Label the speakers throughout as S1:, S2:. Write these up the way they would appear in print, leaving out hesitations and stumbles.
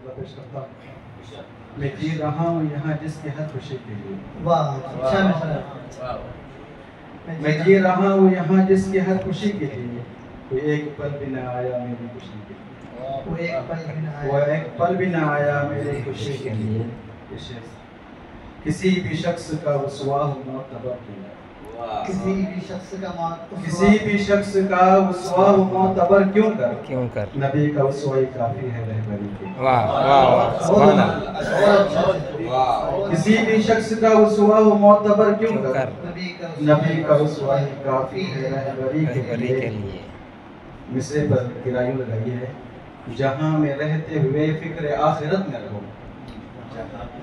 S1: खुतबा पेश करता हूँ। मैं जी रहा हूँ यहाँ जिसकी हर खुशी के लिए।
S2: वाह,
S1: मैं जी रहा हूँ यहाँ जिसकी हर खुशी के लिए, कोई एक पल भी न आया मेरी खुशी के लिए।
S2: वो एक पल भी ना
S1: वो एक पल भी न आया मेरी खुशी के लिए। किसी भी शख्स का रुसवा मोतबर क्यों,
S2: किसी भी शख्स का
S1: रुसवा मोतबर क्यों कर, नबी का रुसवा ही काफी है रहबरी के।
S3: वाह वाह सुभान अल्लाह।
S1: किसी भी शख्स का रुसवा मोतबर क्यों कर, नबी का रुसवा ही काफी है रहबरी के लिए। मिसरे पर किरायों लगाई है, जहाँ में रहते हुए फिक्र आखिरत में रहो,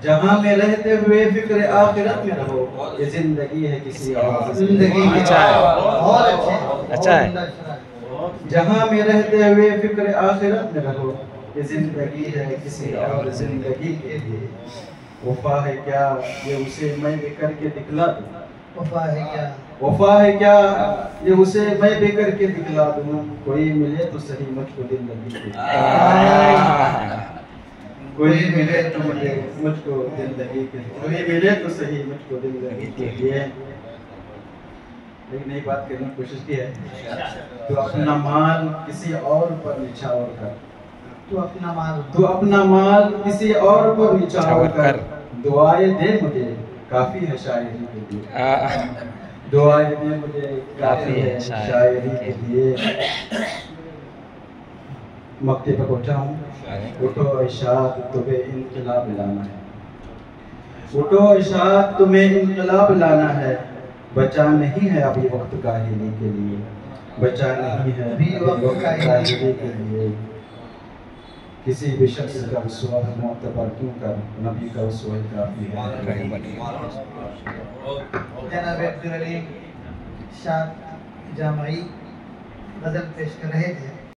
S1: जहाँ में रहते हुए फिक्र आखिरत में रहो। ये जिंदगी है किसी और जिंदगी।
S3: अच्छा है, अच्छा है।
S1: जहाँ में रहते हुए फिक्र आखिरत में रहो, ये जिंदगी है किसी और जिंदगी के लिए। वफा है क्या ये उसे मैं भी करके दिखला दूँ,
S2: वफा है
S1: क्या ये उसे मैं भी करके दिखला दूँ। कोई मिले तो सही मुझको दिल लगी के, कोई मिले तो मुझको दिल लगी के, कोई मिले तो सही मुझको दिल लगी के लिए। एक नई बात करने की कोशिश की है। तो अपना माल किसी और पर निछावर कर,
S2: तू अपना
S1: माल किसी और पर निछावर कर। दुआएं दे मुझे काफी है शायरी के लिए, दुआएं दे मुझे काफी है शायरी के लिए। मक्ते पर पहुंचा हूँ। उठो इशाद तुम्हें इनकलाब लाना है, उठो इशाद तुम्हें इनकलाब लाना है। बचा नहीं है अभी वक्त काहिली के लिए, बचा नहीं है अभी वक्त काहिली के लिए। किसी भी शख्स का रुसवा मोतबर क्यों कर, नबी का रुसवा काफी है।
S2: जनाब अब्दुल अलीम शाह जामई गजल पेश कर रहे थे।